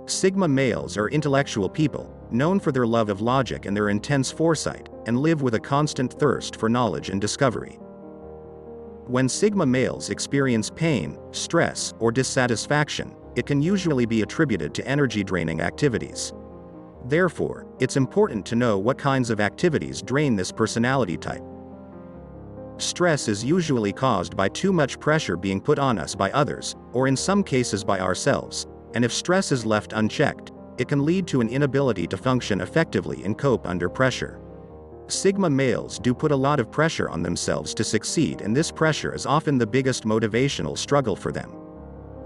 Sigma males are intellectual people, known for their love of logic and their intense foresight, and live with a constant thirst for knowledge and discovery. When Sigma males experience pain, stress, or dissatisfaction, it can usually be attributed to energy-draining activities. Therefore, it's important to know what kinds of activities drain this personality type. Stress is usually caused by too much pressure being put on us by others, or in some cases by ourselves, and if stress is left unchecked, it can lead to an inability to function effectively and cope under pressure. Sigma males do put a lot of pressure on themselves to succeed, and this pressure is often the biggest motivational struggle for them.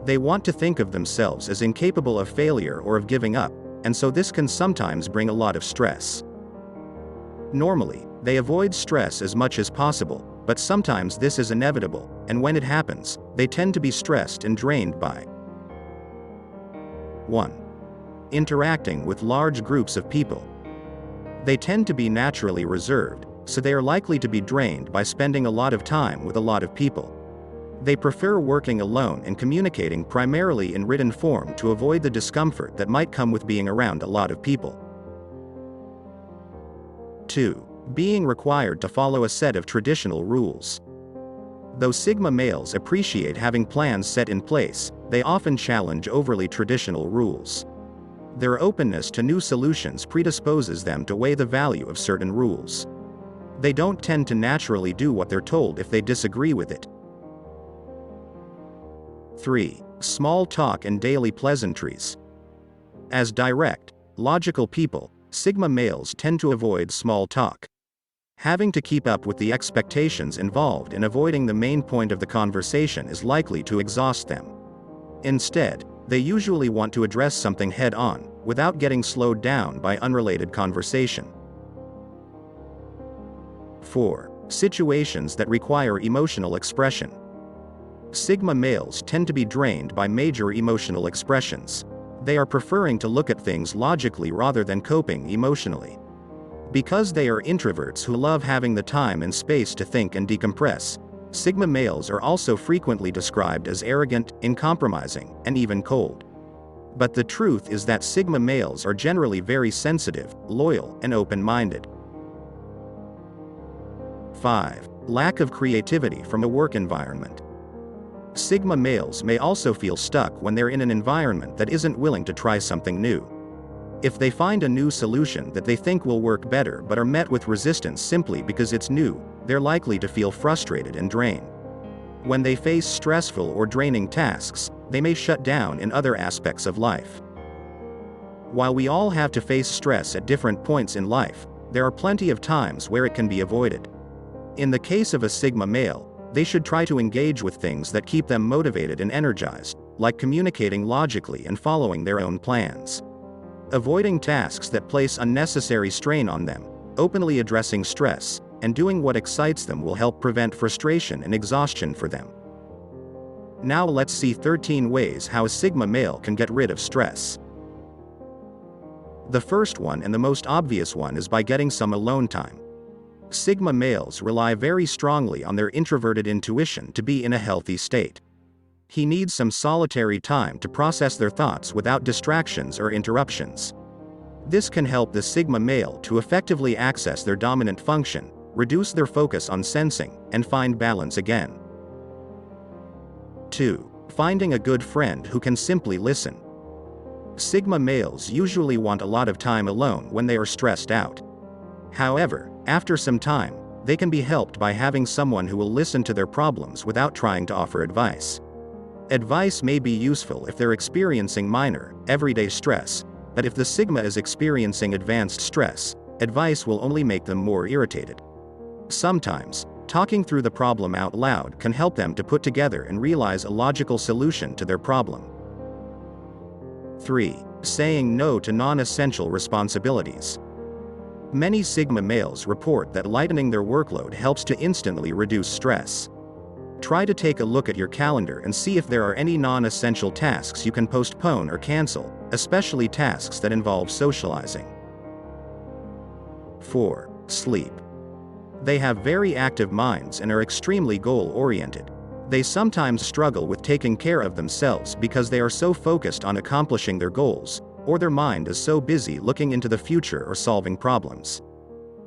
They want to think of themselves as incapable of failure or of giving up, and so this can sometimes bring a lot of stress. Normally, they avoid stress as much as possible, but sometimes this is inevitable, and when it happens, they tend to be stressed and drained by 1. Interacting with large groups of people. They tend to be naturally reserved, so they are likely to be drained by spending a lot of time with a lot of people. They prefer working alone and communicating primarily in written form to avoid the discomfort that might come with being around a lot of people. 2. Being required to follow a set of traditional rules. Though Sigma males appreciate having plans set in place, they often challenge overly traditional rules. Their openness to new solutions predisposes them to weigh the value of certain rules. They don't tend to naturally do what they're told if they disagree with it. 3. Small talk and daily pleasantries. As direct, logical people, Sigma males tend to avoid small talk. Having to keep up with the expectations involved in avoiding the main point of the conversation is likely to exhaust them. Instead, they usually want to address something head-on, without getting slowed down by unrelated conversation. 4. Situations that require emotional expression. Sigma males tend to be drained by major emotional expressions. They are preferring to look at things logically rather than coping emotionally. Because they are introverts who love having the time and space to think and decompress, Sigma males are also frequently described as arrogant, uncompromising, and even cold. But the truth is that Sigma males are generally very sensitive, loyal, and open-minded. 5. Lack of creativity from a work environment. Sigma males may also feel stuck when they're in an environment that isn't willing to try something new. If they find a new solution that they think will work better but are met with resistance simply because it's new, they're likely to feel frustrated and drained. When they face stressful or draining tasks, they may shut down in other aspects of life. While we all have to face stress at different points in life, there are plenty of times where it can be avoided. In the case of a Sigma male, they should try to engage with things that keep them motivated and energized, like communicating logically and following their own plans. Avoiding tasks that place unnecessary strain on them, openly addressing stress, and doing what excites them will help prevent frustration and exhaustion for them. Now let's see 13 ways how a Sigma male can get rid of stress. The first one and the most obvious one is by getting some alone time. Sigma males rely very strongly on their introverted intuition to be in a healthy state. He needs some solitary time to process their thoughts without distractions or interruptions. This can help the Sigma male to effectively access their dominant function, reduce their focus on sensing, and find balance again. 2. Finding a good friend who can simply listen. Sigma males usually want a lot of time alone when they are stressed out. However, after some time, they can be helped by having someone who will listen to their problems without trying to offer advice. Advice may be useful if they're experiencing minor, everyday stress, but if the Sigma is experiencing advanced stress, advice will only make them more irritated. Sometimes, talking through the problem out loud can help them to put together and realize a logical solution to their problem. 3. Saying no to non-essential responsibilities. Many Sigma males report that lightening their workload helps to instantly reduce stress. Try to take a look at your calendar and see if there are any non-essential tasks you can postpone or cancel, especially tasks that involve socializing. 4. Sleep. They have very active minds and are extremely goal-oriented. They sometimes struggle with taking care of themselves because they are so focused on accomplishing their goals, or their mind is so busy looking into the future or solving problems.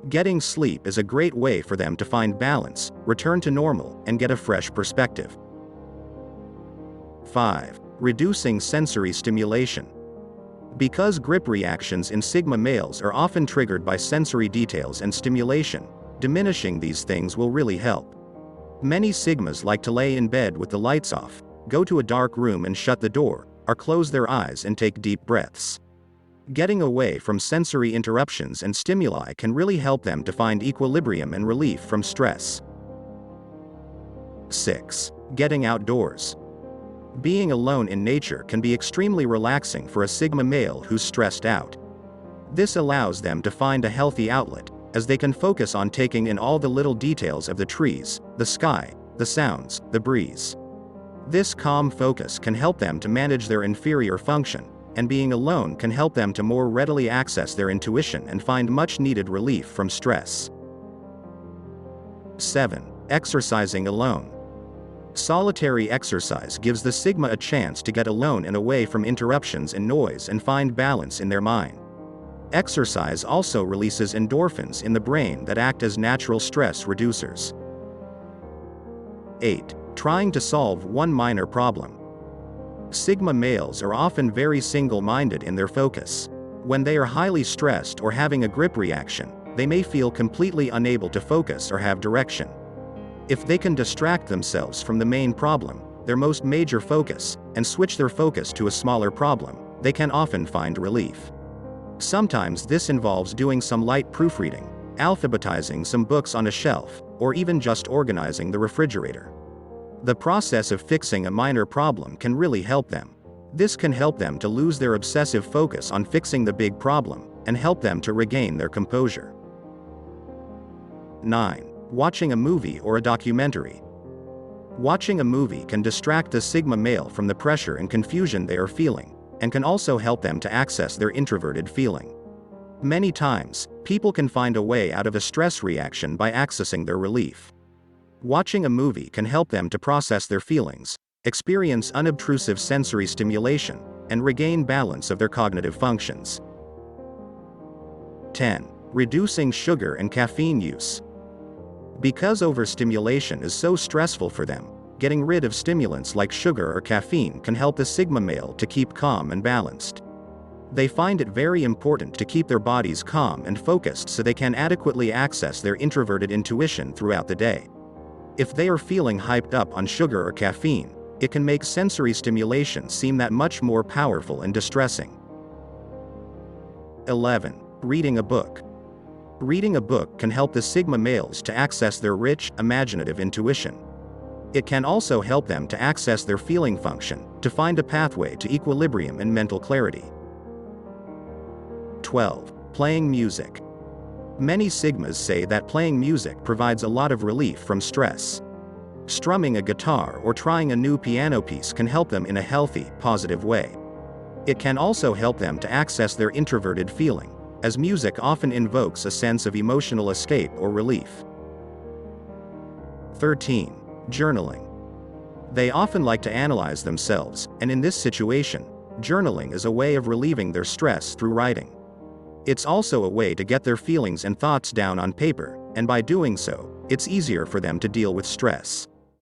Getting sleep is a great way for them to find balance, return to normal, and get a fresh perspective. 5. Reducing sensory stimulation. Because grip reactions in Sigma males are often triggered by sensory details and stimulation, diminishing these things will really help. Many Sigmas like to lay in bed with the lights off, go to a dark room and shut the door, or close their eyes and take deep breaths. Getting away from sensory interruptions and stimuli can really help them to find equilibrium and relief from stress. 6. Getting outdoors. Being alone in nature can be extremely relaxing for a Sigma male who's stressed out. This allows them to find a healthy outlet, as they can focus on taking in all the little details of the trees, the sky, the sounds, the breeze. This calm focus can help them to manage their inferior function, and being alone can help them to more readily access their intuition and find much needed relief from stress. 7. Exercising alone. Solitary exercise gives the Sigma a chance to get alone and away from interruptions and noise and find balance in their mind. Exercise also releases endorphins in the brain that act as natural stress reducers. 8. Trying to solve one minor problem. Sigma males are often very single-minded in their focus. When they are highly stressed or having a grip reaction, they may feel completely unable to focus or have direction. If they can distract themselves from the main problem, their most major focus, and switch their focus to a smaller problem, they can often find relief. Sometimes this involves doing some light proofreading, alphabetizing some books on a shelf, or even just organizing the refrigerator. The process of fixing a minor problem can really help them. This can help them to lose their obsessive focus on fixing the big problem, and help them to regain their composure. 9. Watching a movie or a documentary. Watching a movie can distract the Sigma male from the pressure and confusion they are feeling, and can also help them to access their introverted feeling. Many times, people can find a way out of a stress reaction by accessing their relief. Watching a movie can help them to process their feelings, experience unobtrusive sensory stimulation, and regain balance of their cognitive functions. 10. Reducing sugar and caffeine use. Because overstimulation is so stressful for them, getting rid of stimulants like sugar or caffeine can help the Sigma male to keep calm and balanced. They find it very important to keep their bodies calm and focused so they can adequately access their introverted intuition throughout the day. If they are feeling hyped up on sugar or caffeine, it can make sensory stimulation seem that much more powerful and distressing. 11. Reading a book. Reading a book can help the Sigma males to access their rich, imaginative intuition. It can also help them to access their feeling function, to find a pathway to equilibrium and mental clarity. 12. Playing music. Many Sigmas say that playing music provides a lot of relief from stress. Strumming a guitar or trying a new piano piece can help them in a healthy, positive way. It can also help them to access their introverted feeling, as music often invokes a sense of emotional escape or relief. 13. Journaling. They often like to analyze themselves, and in this situation, journaling is a way of relieving their stress through writing. It's also a way to get their feelings and thoughts down on paper, and by doing so, it's easier for them to deal with stress.